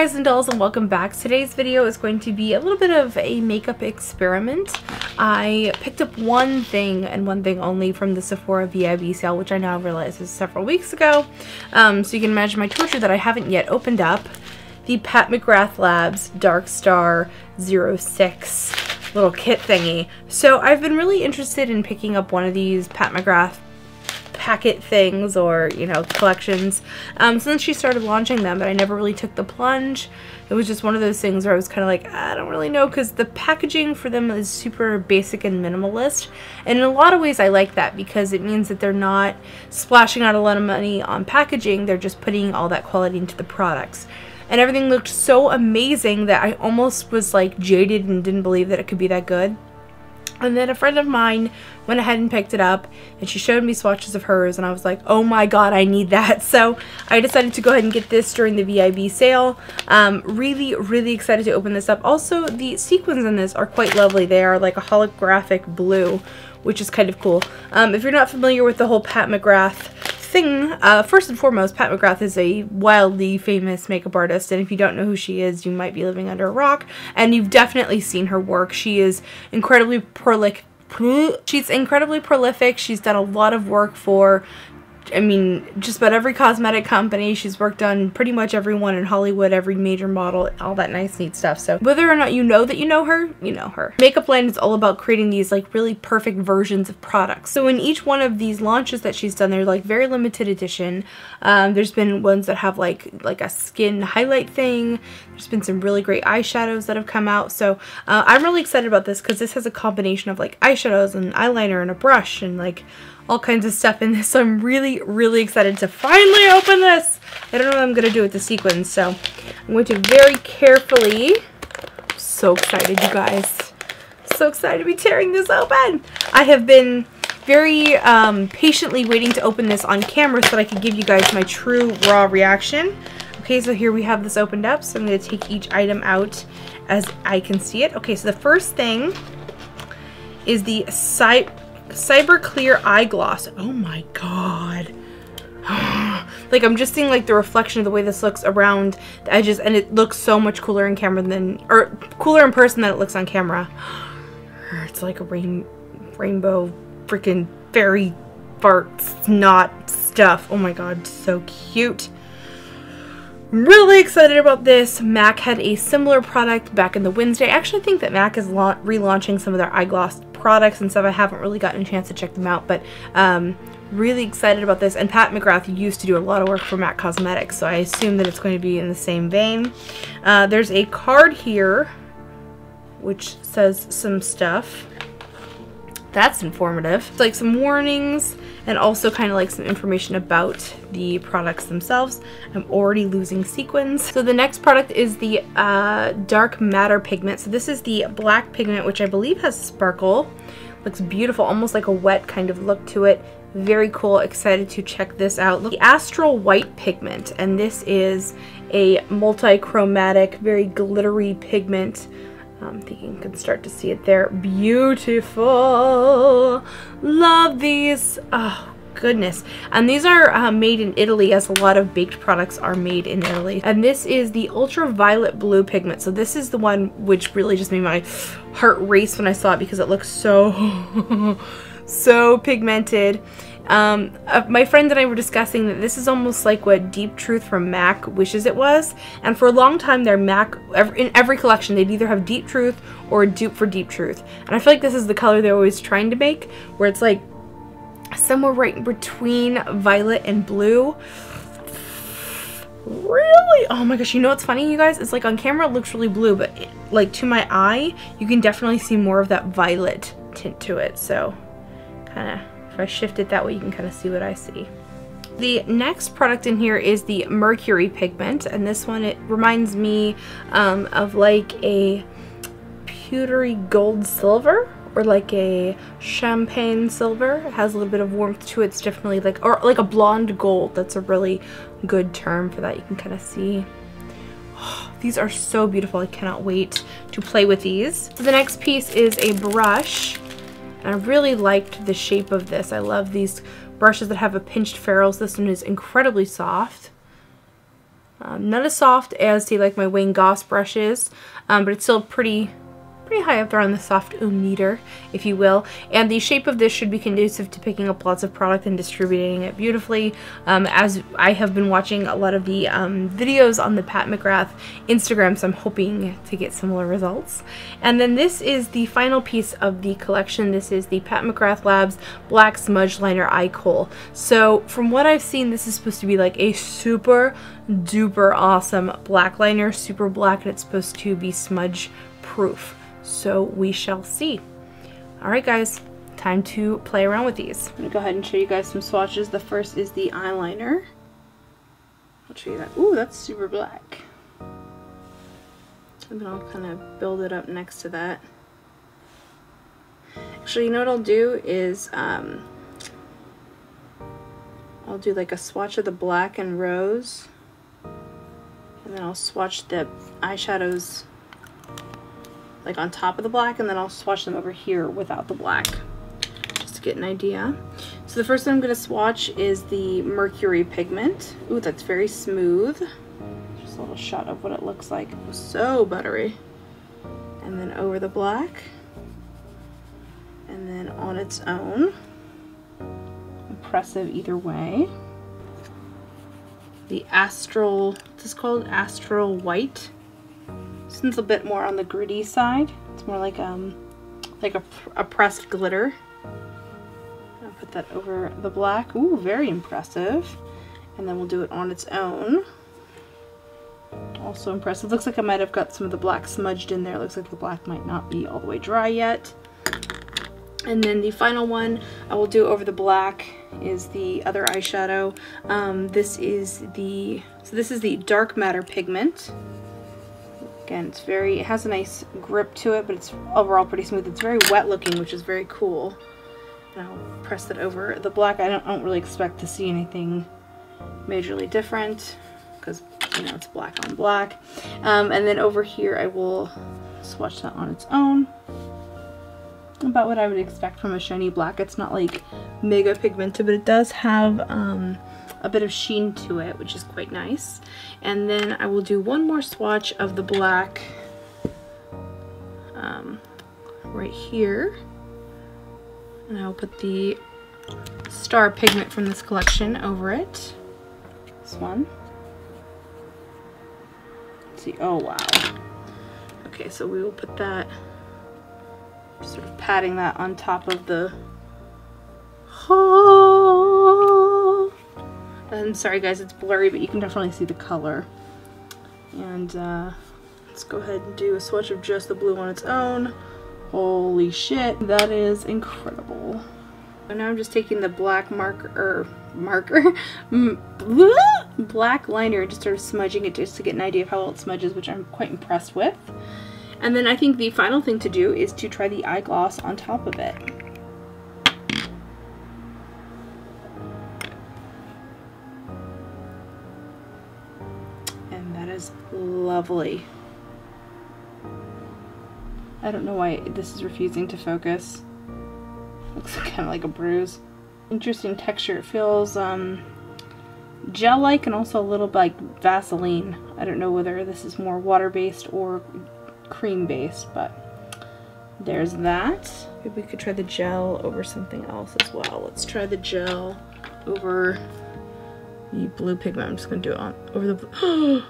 guys and dolls, and welcome back. Today's video is going to be a little bit of a makeup experiment. I picked up one thing and one thing only from the Sephora VIB sale, which I now realize is several weeks ago. So you can imagine my torture that I haven't yet opened up the Pat McGrath Labs Darkstar 06 little kit thingy. So I've been really interested in picking up one of these Pat McGrath packet things, or you know, collections, since she started launching them, but I never really took the plunge. It was just one of those things where I was kind of like, I don't really know, because the packaging for them is super basic and minimalist, and in a lot of ways I like that because it means that they're not splashing out a lot of money on packaging, they're just putting all that quality into the products. And everything looked so amazing that I almost was like jaded and didn't believe that it could be that good. And then a friend of mine went ahead and picked it up, and she showed me swatches of hers, and I was like, oh my god, I need that. So I decided to go ahead and get this during the VIB sale. Really excited to open this up. Also, the sequins in this are quite lovely. They are like a holographic blue, which is kind of cool. If you're not familiar with the whole Pat McGrath thing, first and foremost, Pat McGrath is a wildly famous makeup artist, and if you don't know who she is, you might be living under a rock, and you've definitely seen her work. She is incredibly prolific. She's done a lot of work for, I mean, just about every cosmetic company. She's worked on pretty much everyone in Hollywood, every major model, all that nice neat stuff. So whether or not you know that you know her, you know her. Makeup line is all about creating these like really perfect versions of products. So in each one of these launches that she's done, they're like very limited edition. There's been ones that have like a skin highlight thing. There's been some really great eyeshadows that have come out. So I'm really excited about this because this has a combination of like eyeshadows and eyeliner and a brush and like all kinds of stuff in this, so I'm really excited to finally open this. I don't know what I'm going to do with the sequins, so I'm going to very carefully, I'm so excited, you guys, so excited to be tearing this open. I have been very patiently waiting to open this on camera so that I could give you guys my true raw reaction. Okay, so here we have this opened up, so I'm going to take each item out as I can see it. Okay, so the first thing is the Cyber Clear Eye Gloss. Oh my god. Like, I'm just seeing like the reflection of the way this looks around the edges, and it looks so much cooler in camera than, or cooler in person than it looks on camera. It's like a rainbow freaking fairy fart snot stuff. Oh my god, so cute. I'm really excited about this. MAC had a similar product back in the Wednesday. I actually think that MAC is relaunching some of their eye gloss products and stuff. I haven't really gotten a chance to check them out, but really excited about this. And Pat McGrath used to do a lot of work for MAC Cosmetics, so I assume that it's going to be in the same vein. There's a card here which says some stuff. That's informative. It's like some warnings and also kind of like some information about the products themselves. I'm already losing sequins. So the next product is the Dark Matter Pigment. So this is the black pigment, which I believe has sparkle. Looks beautiful, almost like a wet kind of look to it. Very cool, excited to check this out. Look, the Astral White Pigment, and this is a multi-chromatic, very glittery pigment. I think you can start to see it there. Beautiful. Love these. Oh, goodness. And these are made in Italy, as a lot of baked products are made in Italy. And this is the Ultraviolet Blue Pigment. So this is the one which really just made my heart race when I saw it because it looks so, so pigmented. My friend and I were discussing that this is almost like what Deep Truth from MAC wishes it was, and for a long time their MAC, in every collection, they'd either have Deep Truth or a dupe for Deep Truth, and I feel like this is the color they're always trying to make, where it's like somewhere right in between violet and blue. Really? Oh my gosh, you know what's funny, you guys? It's like on camera it looks really blue, but like to my eye, you can definitely see more of that violet tint to it, so kind of, if I shift it that way, you can kind of see what I see. The next product in here is the Mercury Pigment, and this one, it reminds me of like a pewtery gold silver, or like a champagne silver. It has a little bit of warmth to it. It's definitely like, or like a blonde gold. That's a really good term for that. You can kind of see. Oh, these are so beautiful. I cannot wait to play with these. So the next piece is a brush. And I really liked the shape of this. I love these brushes that have a pinched ferrules. This one is incredibly soft. Not as soft as, say, like my Wayne Goss brushes, but it's still pretty high up there on the soft meter, if you will. And the shape of this should be conducive to picking up lots of product and distributing it beautifully. As I have been watching a lot of the videos on the Pat McGrath Instagram, so I'm hoping to get similar results. And then this is the final piece of the collection. This is the Pat McGrath Labs Black Smudge Liner Eye Kohl. So from what I've seen, this is supposed to be like a super duper awesome black liner, super black, and it's supposed to be smudge proof. So we shall see. Alright guys, time to play around with these. I'm going to go ahead and show you guys some swatches. The first is the eyeliner. I'll show you that. Ooh, that's super black. And then I'll kind of build it up next to that. Actually, you know what I'll do is I'll do like a swatch of the black and rose. And then I'll swatch the eyeshadows like on top of the black, and then I'll swatch them over here without the black, just to get an idea. So the first one I'm going to swatch is the Mercury Pigment. Ooh, that's very smooth. Just a little shot of what it looks like. It was so buttery. And then over the black, and then on its own. Impressive either way. The Astral, this is called Astral White. This one's a bit more on the gritty side. It's more like a pressed glitter. I'll put that over the black. Ooh, very impressive. And then we'll do it on its own. Also impressive. Looks like I might have got some of the black smudged in there. Looks like the black might not be all the way dry yet. And then the final one I will do over the black is the other eyeshadow. This is the Dark Matter Pigment. Again, it has a nice grip to it, but it's overall pretty smooth. It's very wet looking, which is very cool. And I'll press that over the black. I don't really expect to see anything majorly different because, you know, it's black on black. And then over here I will swatch that on its own. About what I would expect from a shiny black. It's not like mega pigmented, but it does have a bit of sheen to it, which is quite nice. And then I will do one more swatch of the black right here. And I will put the Star Pigment from this collection over it. This one. Let's see. Oh, wow. Okay, so we will put that, sort of patting that on top of the... I'm sorry guys, it's blurry, but you can definitely see the color. And let's go ahead and do a swatch of just the blue on its own. Holy shit, that is incredible. So now I'm just taking the black black liner and just sort of smudging it just to get an idea of how well it smudges, which I'm quite impressed with. And then I think the final thing to do is to try the eye gloss on top of it. And that is lovely. I don't know why this is refusing to focus. Looks kind of like a bruise. Interesting texture. It feels gel-like and also a little bit like Vaseline. I don't know whether this is more water-based or cream-based, but there's that. Maybe we could try the gel over something else as well. Let's try the gel over the blue pigment. I'm just going to do it on over the blue.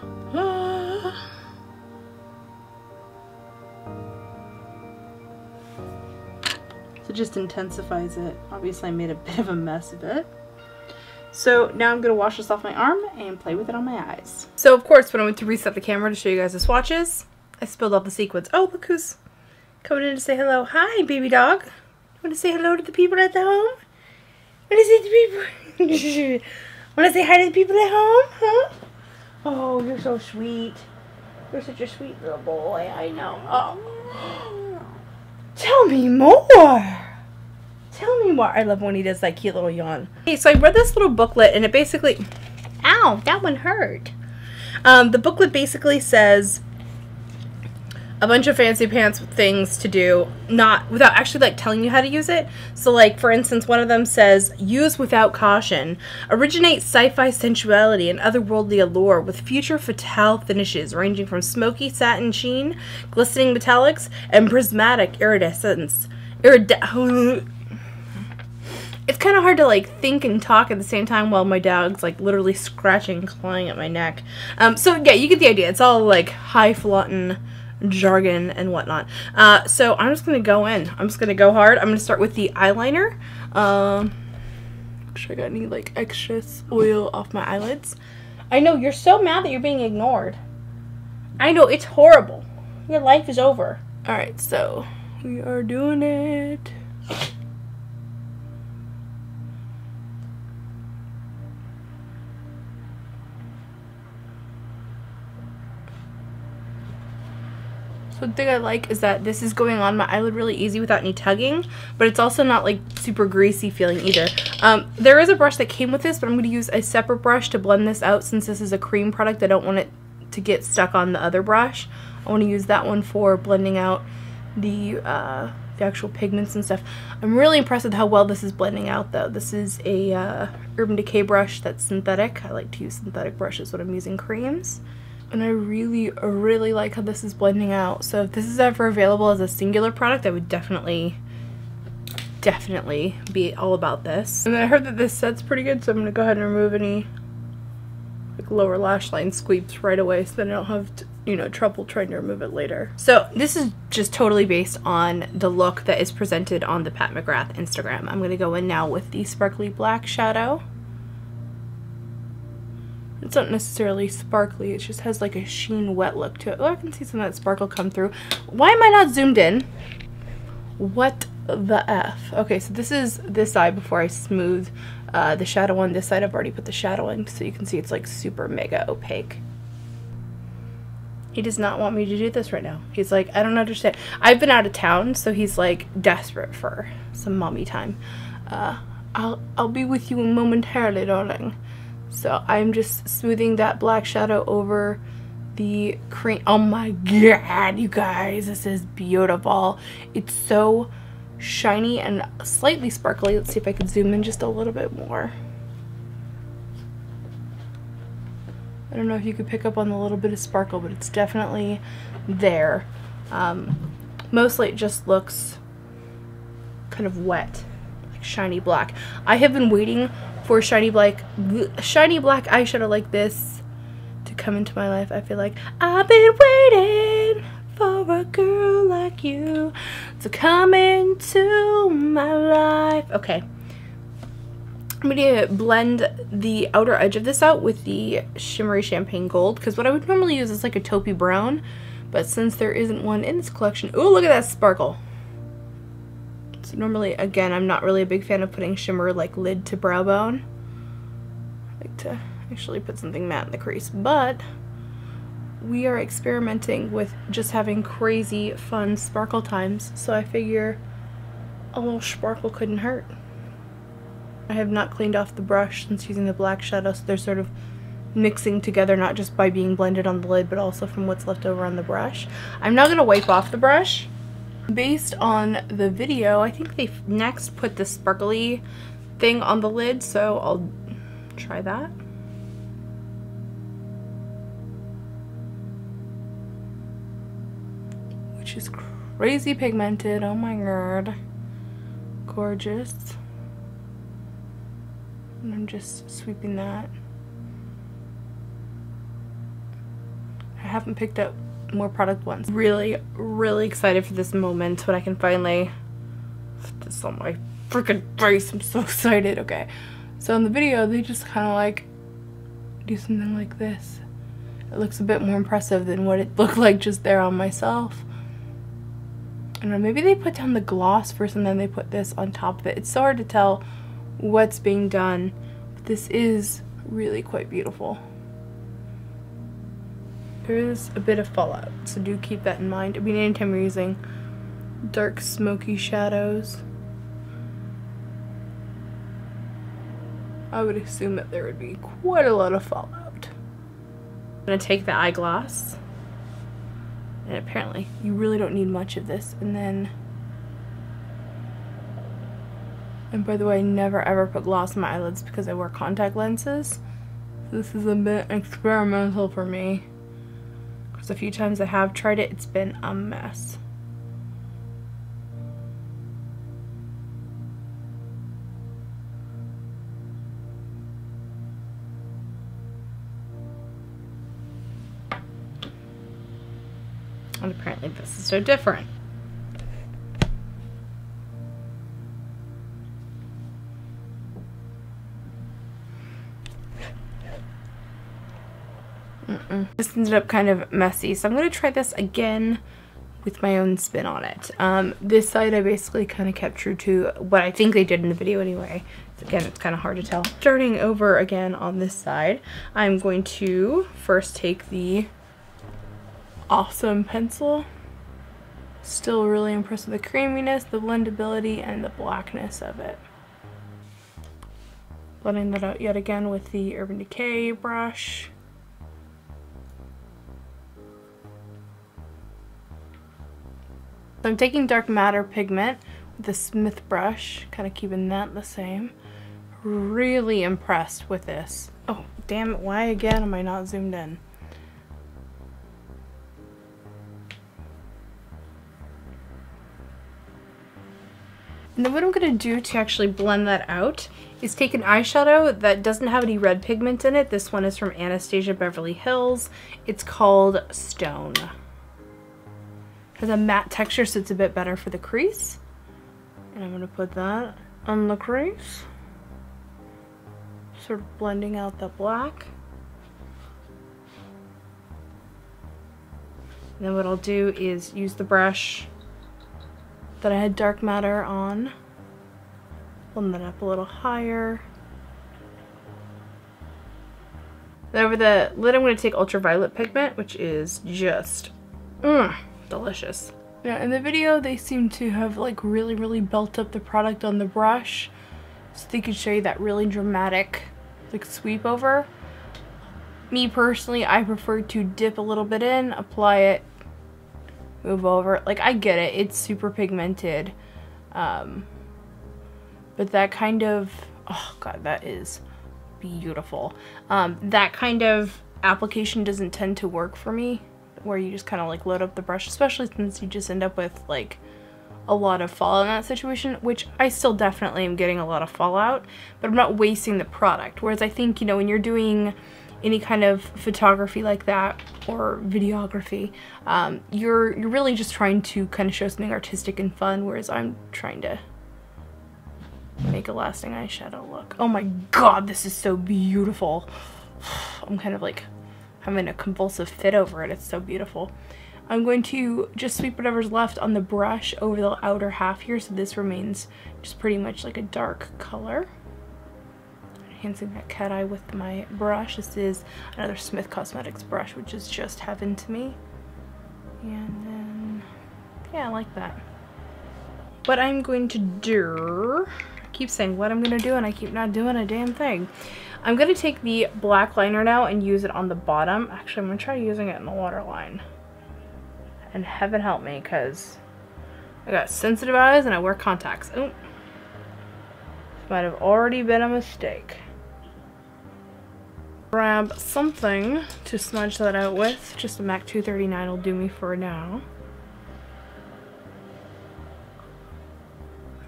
So it just intensifies it. Obviously I made a bit of a mess of it. So now I'm going to wash this off my arm and play with it on my eyes. So of course when I went to reset the camera to show you guys the swatches, I spilled all the sequins. Oh, look who's coming in to say hello. Hi, baby dog. Want to say hello to the people at the home? Want to say to the people? Want to say hi to the people at home? Huh? Oh, you're so sweet. You're such a sweet little boy. I know. Oh. Tell me more. Tell me more. I love when he does that cute little yawn. Okay, so I read this little booklet and it basically... Ow, that one hurt. The booklet basically says... a bunch of fancy pants things to do, not without actually like telling you how to use it. So like, for instance, one of them says, use without caution. Originate sci-fi sensuality and otherworldly allure with future fatale finishes ranging from smoky satin sheen, glistening metallics, and prismatic iridescence. It's kind of hard to like think and talk at the same time while my dog's like literally scratching and clawing at my neck. So yeah, you get the idea. It's all like highfalutin jargon and whatnot. So I'm just gonna go in. I'm just gonna go hard. I'm gonna start with the eyeliner. Make sure I got any like excess oil off my eyelids. I know you're so mad that you're being ignored. I know, it's horrible. Your life is over. All right, so we are doing it. One thing I like is that this is going on my eyelid really easy without any tugging, but it's also not like super greasy feeling either. There is a brush that came with this, but I'm going to use a separate brush to blend this out since this is a cream product. I don't want it to get stuck on the other brush. I want to use that one for blending out the actual pigments and stuff. I'm really impressed with how well this is blending out though. This is a Urban Decay brush that's synthetic. I like to use synthetic brushes when I'm using creams. And I really, really like how this is blending out. So if this is ever available as a singular product, I would definitely be all about this. And then I heard that this set's pretty good, so I'm going to go ahead and remove any like lower lash line squeaks right away so that I don't have to, you know, trouble trying to remove it later. So this is just totally based on the look that is presented on the Pat McGrath Instagram. I'm going to go in now with the sparkly black shadow. It's not necessarily sparkly, it just has like a sheen wet look to it. Oh, I can see some of that sparkle come through. Why am I not zoomed in? What the F? Okay, so this is this side before I smooth the shadow on this side. I've already put the shadow in so you can see it's like super mega opaque. He does not want me to do this right now. He's like, I don't understand. I've been out of town, so he's like desperate for some mommy time. I'll be with you momentarily, darling. So I'm just smoothing that black shadow over the cream. Oh my god, you guys, this is beautiful. It's so shiny and slightly sparkly. Let's see if I can zoom in just a little bit more. I don't know if you could pick up on the little bit of sparkle, but it's definitely there. Mostly it just looks kind of wet, like shiny black. I have been waiting for shiny black eyeshadow like this to come into my life. I feel like I've been waiting for a girl like you to come into my life. Okay, I'm gonna blend the outer edge of this out with the shimmery champagne gold, because what I would normally use is like a taupey brown, but since there isn't one in this collection, oh, look at that sparkle. So normally, again, I'm not really a big fan of putting shimmer like lid to brow bone. I like to actually put something matte in the crease, but we are experimenting with just having crazy fun sparkle times, so I figure a little sparkle couldn't hurt. I have not cleaned off the brush since using the black shadow, so they're sort of mixing together, not just by being blended on the lid, but also from what's left over on the brush. I'm now going to wipe off the brush. Based on the video, I think they next put the sparkly thing on the lid, so I'll try that. Which is crazy pigmented, oh my god. Gorgeous. And I'm just sweeping that. I haven't picked up more product once. Really, really excited for this moment when I can finally put this on my freaking face. I'm so excited. Okay, so in the video they just kind of like do something like this. It looks a bit more impressive than what it looked like just there on myself. I don't know, maybe they put down the gloss first and then they put this on top of it. It's so hard to tell what's being done, but this is really quite beautiful. There is a bit of fallout, so do keep that in mind. I mean, anytime you're using dark smoky shadows, I would assume that there would be quite a lot of fallout. I'm going to take the eyeglass And apparently you really don't need much of this. And then, and by the way, I never ever put gloss on my eyelids because I wear contact lenses. This is a bit experimental for me, because a few times I have tried it, it's been a mess. And apparently this is so different. This ended up kind of messy, so I'm going to try this again with my own spin on it. This side I basically kind of kept true to what I think they did in the video anyway. So again, it's kind of hard to tell. Starting over again on this side, I'm going to first take the Awesome pencil. Still really impressed with the creaminess, the blendability, and the blackness of it. Blending that out yet again with the Urban Decay brush. So I'm taking Dark Matter Pigment with the Smith brush, kind of keeping that the same. Really impressed with this. Oh, damn it, why again am I not zoomed in? And then what I'm going to do to actually blend that out is take an eyeshadow that doesn't have any red pigment in it. This one is from Anastasia Beverly Hills. It's called Stone. It has a matte texture, so it's a bit better for the crease. And I'm going to put that on the crease. Sort of blending out the black. And then what I'll do is use the brush that I had Dark Matter on. Blend that up a little higher. Then over the lid I'm going to take Ultraviolet Pigment, which is just delicious. Yeah, in the video they seem to have like really built up the product on the brush so they could show you that really dramatic like sweep over. Me personally, I prefer to dip a little bit in, apply it, move over. Like, I get it, it's super pigmented, but that kind of, oh god, that is beautiful. That kind of application doesn't tend to work for me, where you just kind of like load up the brush, especially since you just end up with like a lot of fallout in that situation, which I still definitely am getting a lot of fallout, but I'm not wasting the product. Whereas I think, you know, when you're doing any kind of photography like that or videography, you're really just trying to kind of show something artistic and fun, whereas I'm trying to make a lasting eyeshadow look. Oh my god, this is so beautiful. I'm kind of like having a convulsive fit over it. It's so beautiful. I'm going to just sweep whatever's left on the brush over the outer half here, so this remains just pretty much like a dark color. Enhancing that cat eye with my brush. This is another Smith Cosmetics brush, which is just heaven to me. And then, yeah, I like that. What I'm going to do, I keep saying what I'm going to do and I keep not doing a damn thing. I'm going to take the black liner now and use it on the bottom. Actually, I'm going to try using it in the waterline. And heaven help me, because I got sensitive eyes and I wear contacts. Oh, this might have already been a mistake. Grab something to smudge that out with. Just a MAC 239 will do me for now.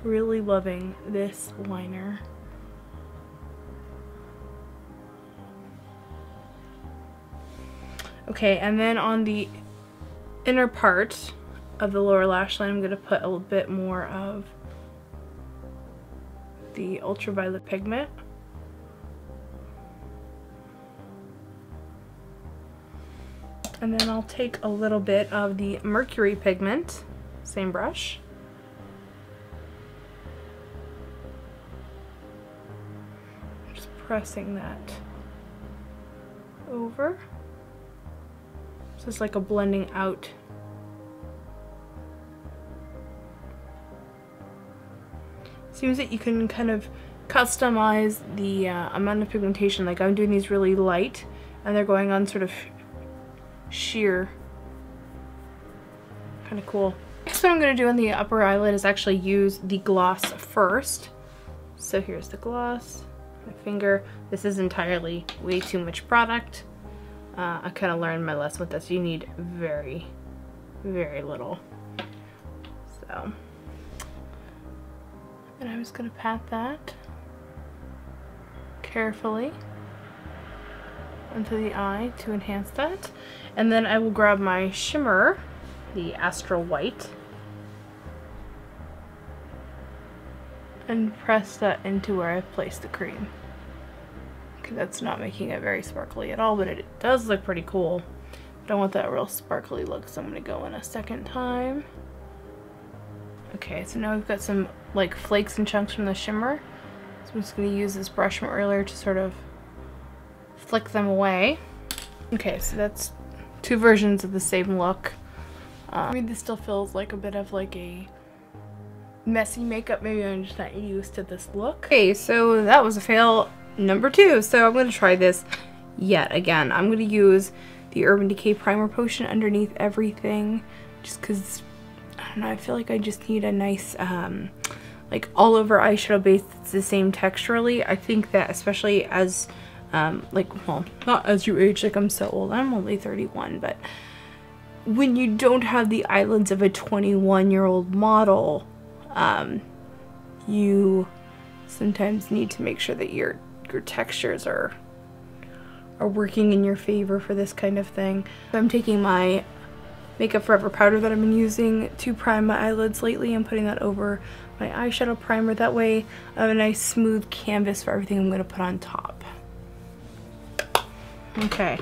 Really loving this liner. Okay, and then on the inner part of the lower lash line, I'm going to put a little bit more of the Ultraviolet Pigment. And then I'll take a little bit of the Mercury Pigment, same brush. Just pressing that over. So it's like a blending out. Seems that you can kind of customize the amount of pigmentation. Like, I'm doing these really light and they're going on sort of sheer Kind of cool. Next, what I'm going to do on the upper eyelid is actually use the gloss first. So here's the gloss, my finger. This is entirely way too much product. I kind of learned my lesson with this. You need very, very little. So, and I'm just going to pat that carefully onto the eye to enhance that. And then I will grab my shimmer, the Astral White, and press that into where I've placed the cream. Okay, that's not making it very sparkly at all, but it does look pretty cool. I don't want that real sparkly look, so I'm going to go in a second time. Okay, so now we've got some like flakes and chunks from the shimmer. So I'm just going to use this brush from earlier to sort of flick them away. Okay, so that's two versions of the same look. I mean, this still feels like a bit of like a messy makeup. Maybe I'm just not used to this look. Okay, so that was a fail number 2. So I'm going to try this yet again. I'm going to use the Urban Decay Primer Potion underneath everything, just because, I don't know, I feel like I just need a nice, like all over eyeshadow base that's the same texturally. I think that especially as, like, well, not as you age, like I'm so old, I'm only 31, but when you don't have the eyelids of a 21-year-old model, you sometimes need to make sure that your textures are working in your favor for this kind of thing. So I'm taking my Makeup Forever powder that I've been using to prime my eyelids lately and putting that over my eyeshadow primer. That way I have a nice smooth canvas for everything I'm going to put on top. Okay,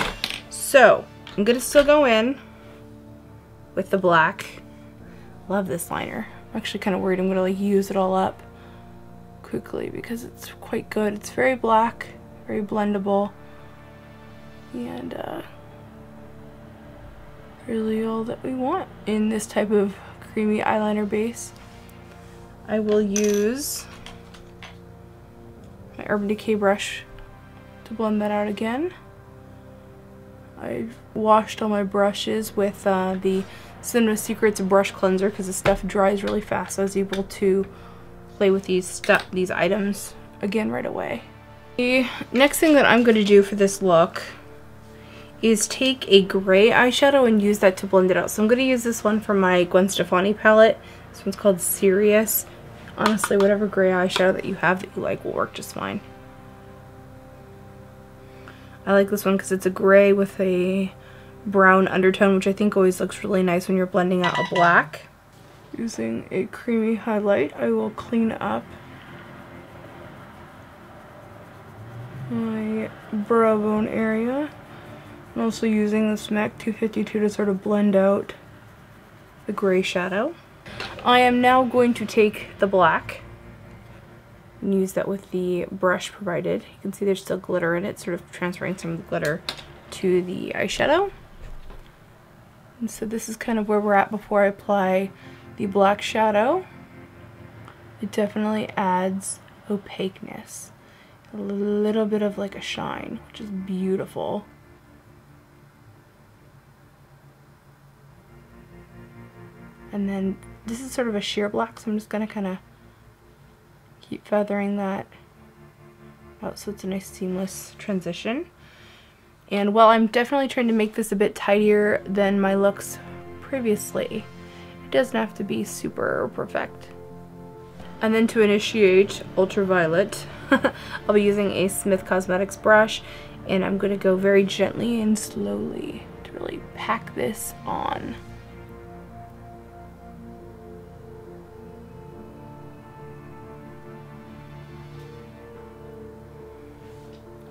so I'm going to still go in with the black. Love this liner. I'm actually kind of worried I'm going to like use it all up quickly because it's quite good. It's very black, very blendable, and really all that we want in this type of creamy eyeliner base. I will use my Urban Decay brush to blend that out again. I've washed all my brushes with the Cinema Secrets brush cleanser because the stuff dries really fast, so I was able to play with these items again right away. The next thing that I'm going to do for this look is take a gray eyeshadow and use that to blend it out. So I'm going to use this one from my Gwen Stefani palette. This one's called Serious. Honestly, whatever gray eyeshadow that you have that you like will work just fine. I like this one because it's a gray with a brown undertone, which I think always looks really nice when you're blending out a black. Using a creamy highlight, I will clean up my brow bone area. I'm also using this MAC 252 to sort of blend out the gray shadow. I am now going to take the black and use that with the brush provided. You can see there's still glitter in it, sort of transferring some of the glitter to the eyeshadow. And so this is kind of where we're at before I apply the black shadow. It definitely adds opaqueness, a little bit of like a shine, which is beautiful. And then this is sort of a sheer black, so I'm just going to kind of keep feathering that out so it's a nice seamless transition. And while I'm definitely trying to make this a bit tidier than my looks previously, it doesn't have to be super perfect. And then to initiate Ultraviolet, I'll be using a Smith Cosmetics brush, and I'm going to go very gently and slowly to really pack this on.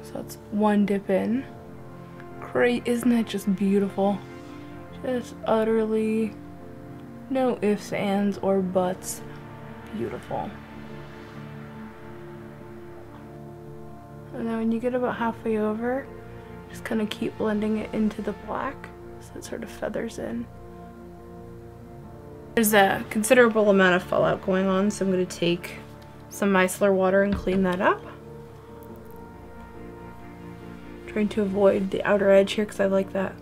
So that's one dip in. Great, isn't that just beautiful? Just utterly no ifs, ands, or buts. Beautiful. And then when you get about halfway over, just kind of keep blending it into the black so it sort of feathers in. There's a considerable amount of fallout going on, so I'm going to take some micellar water and clean that up. Trying to avoid the outer edge here because I like that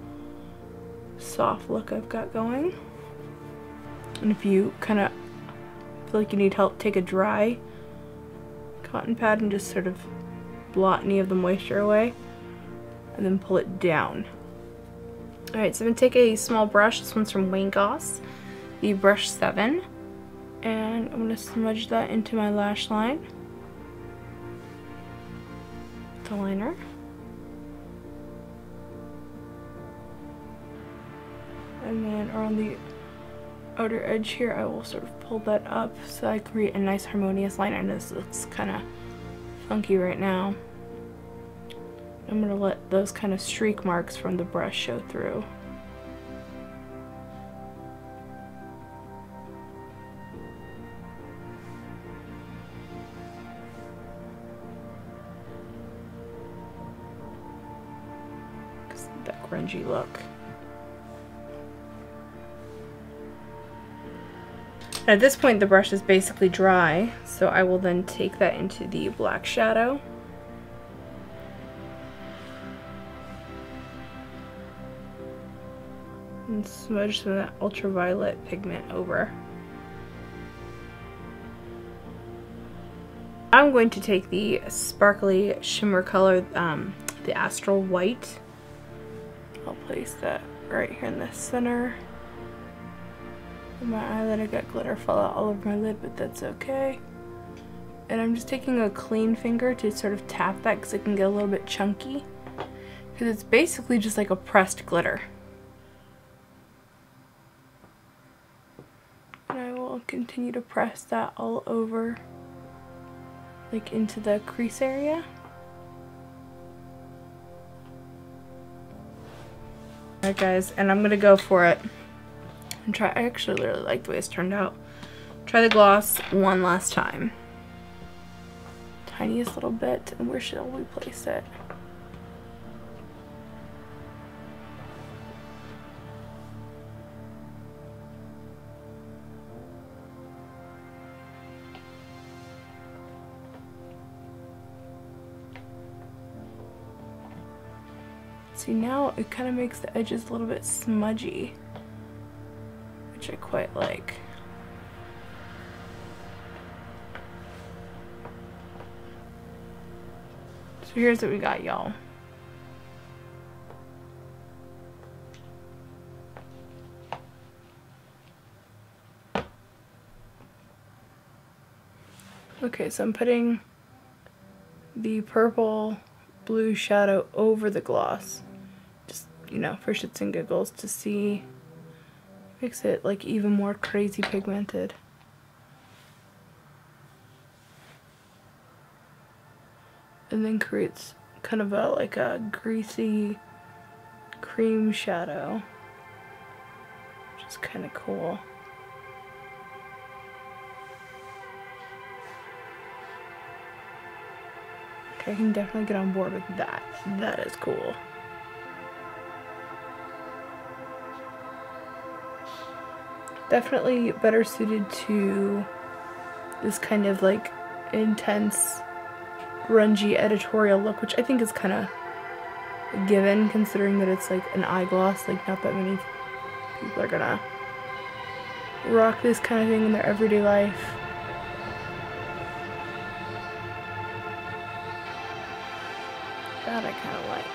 soft look I've got going. And if you kind of feel like you need help, take a dry cotton pad and just sort of blot any of the moisture away, and then pull it down. Alright, so I'm going to take a small brush. This one's from Wayne Goss, the brush 7, and I'm going to smudge that into my lash line with the liner. And then around the outer edge here, I will sort of pull that up so I create a nice harmonious line. I know this looks kind of funky right now. I'm going to let those kind of streak marks from the brush show through. That grungy look. At this point the brush is basically dry, so I will then take that into the black shadow. And smudge some of that ultraviolet pigment over. I'm going to take the sparkly shimmer color, the Astral White. I'll place that right here in the center. My eyeliner got glitter fall out all over my lid, but that's okay. And I'm just taking a clean finger to sort of tap that because it can get a little bit chunky. Because it's basically just like a pressed glitter. And I will continue to press that all over, like into the crease area. Alright guys, and I'm gonna go for it and try. I actually really like the way it's turned out. Try the gloss one last time. Tiniest little bit, and where shall we place it? See, now it kind of makes the edges a little bit smudgy, which I quite like. So here's what we got, y'all. Okay, so I'm putting the purple blue shadow over the gloss. Just, you know, for shits and giggles to see, makes it like even more crazy pigmented. And then creates kind of a like a greasy cream shadow, which is kind of cool. Okay, I can definitely get on board with that. That is cool. Definitely better suited to this kind of like intense grungy editorial look, which I think is kind of a given considering that it's like an eye gloss. Like, not that many people are gonna rock this kind of thing in their everyday life. That I kind of like.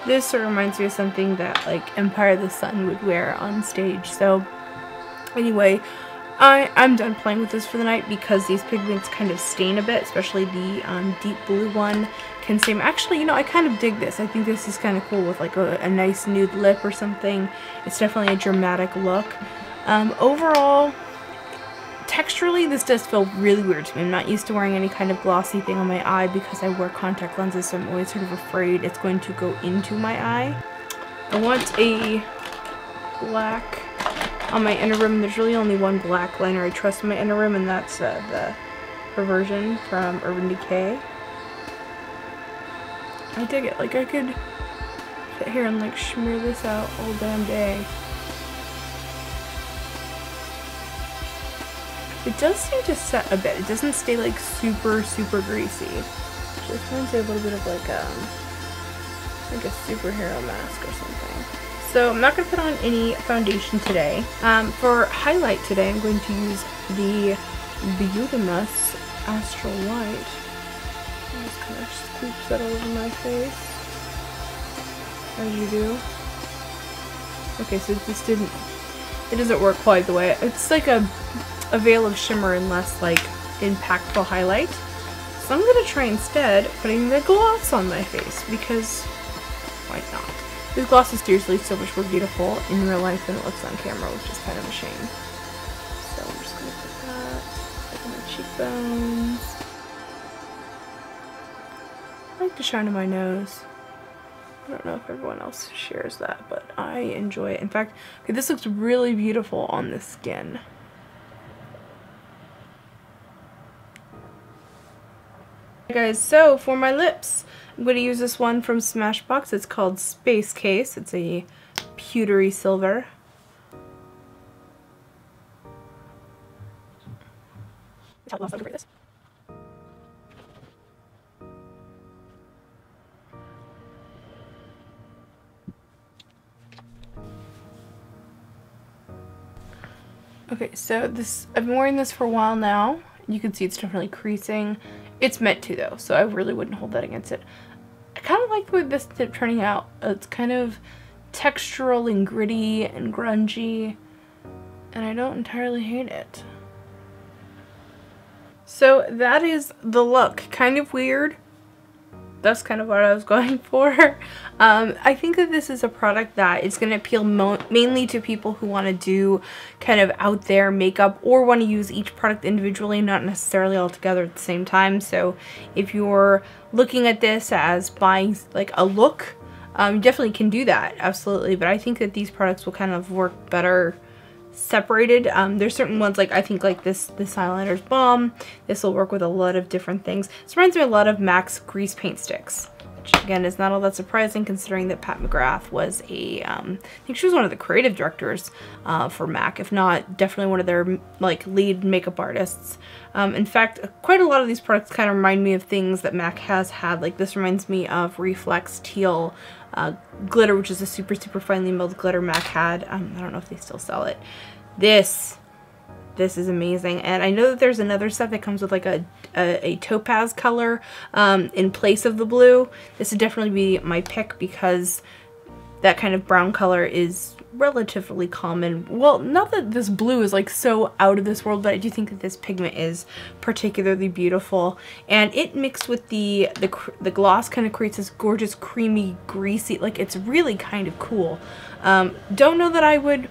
This sort of reminds me of something that like Empire of the Sun would wear on stage. So anyway, I'm done playing with this for the night because these pigments kind of stain a bit, especially the deep blue one can stain. Actually, you know, I kind of dig this. I think this is kind of cool with like a nice nude lip or something. It's definitely a dramatic look. Overall, texturally, this does feel really weird to me. I'm not used to wearing any kind of glossy thing on my eye because I wear contact lenses, so I'm always sort of afraid it's going to go into my eye. I want a black on my inner rim. There's really only one black liner I trust in my inner rim, and that's the Perversion from Urban Decay. I dig it. Like, I could sit here and like smear this out all damn day. It does seem to set a bit. It doesn't stay like super greasy. Just reminds me a little bit of like a superhero mask or something. So I'm not going to put on any foundation today. For highlight today, I'm going to use the Beautimus Astral White. I just kind of scoops that all over my face, as you do. Okay, so it doesn't work quite the way. It's like a veil of shimmer and less like impactful highlight. So I'm going to try instead putting the gloss on my face, because why not? This gloss is seriously so much more beautiful in real life than it looks on camera, which is kind of a shame. So I'm just going to put that on my cheekbones. I like to shine on my nose. I don't know if everyone else shares that, but I enjoy it. In fact, okay, this looks really beautiful on the skin. Hey guys, so for my lips, I'm going to use this one from Smashbox. It's called Space Case. It's a pewtery silver. This. Okay, so I've been wearing this for a while now. You can see it's definitely creasing. It's meant to though, so I really wouldn't hold that against it. I kind of like the way this is turning out. It's kind of textural and gritty and grungy, and I don't entirely hate it. So that is the look. Kind of weird. That's kind of what I was going for. I think that this is a product that is going to appeal mainly to people who want to do kind of out there makeup or want to use each product individually, not necessarily all together at the same time. So if you're looking at this as buying like a look, you definitely can do that, absolutely. But I think that these products will kind of work better separated. There's certain ones, like I think like this eyeliner's bomb. This will work with a lot of different things. This reminds me a lot of MAC's grease paint sticks, which again is not all that surprising considering that Pat McGrath was a I think she was one of the creative directors for MAC, if not definitely one of their like lead makeup artists. In fact, quite a lot of these products kind of remind me of things that MAC has had. Like this reminds me of Reflex Teal glitter, which is a super finely milled glitter MAC had. I don't know if they still sell it. This is amazing, and I know that there's another set that comes with like a topaz color in place of the blue. This would definitely be my pick because that kind of brown color is relatively common. Well, not that this blue is like so out of this world, but I do think that this pigment is particularly beautiful, and it mixed with the gloss kind of creates this gorgeous creamy greasy, like it's really kind of cool. Don't know that I would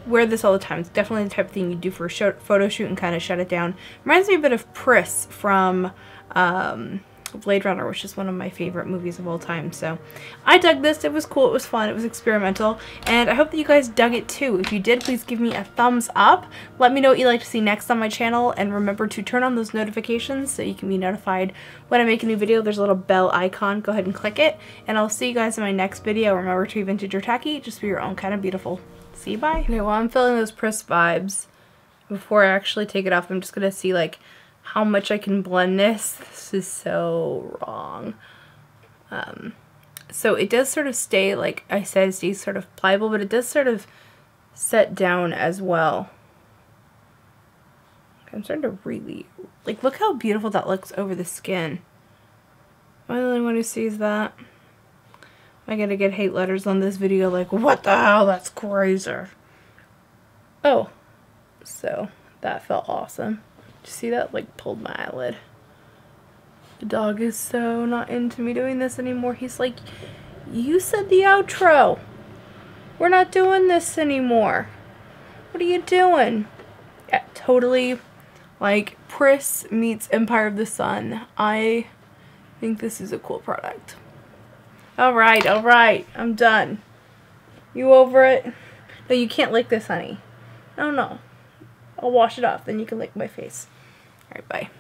wear this all the time. It's definitely the type of thing you do for a photo shoot and kind of shut it down. Reminds me a bit of Pris from Blade Runner, which is one of my favorite movies of all time. So I dug this. It was cool. It was fun. It was experimental. And I hope that you guys dug it too. If you did, please give me a thumbs up. Let me know what you'd like to see next on my channel. And remember to turn on those notifications so you can be notified when I make a new video. There's a little bell icon. Go ahead and click it. And I'll see you guys in my next video. Remember to be vintage or tacky. Just be your own kind of beautiful. See you, bye. Okay, while I'm feeling those Pris vibes, before I actually take it off, I'm just going to see like how much I can blend this. This is so wrong. So it does sort of stay, like I said, it stays sort of pliable, but it does sort of set down as well. Okay, I'm starting to really, like, look how beautiful that looks over the skin. Am I the only one who sees that? Am I gonna get hate letters on this video like, what the hell, that's crazy. Oh, so that felt awesome. Did you see that? Like, pulled my eyelid. The dog is so not into me doing this anymore. He's like, you said the outro. We're not doing this anymore. What are you doing? Yeah, totally like Pris meets Empire of the Sun. I think this is a cool product. Alright, I'm done. You over it? No, you can't lick this, honey. No. I'll wash it off, then you can lick my face. Alright, bye.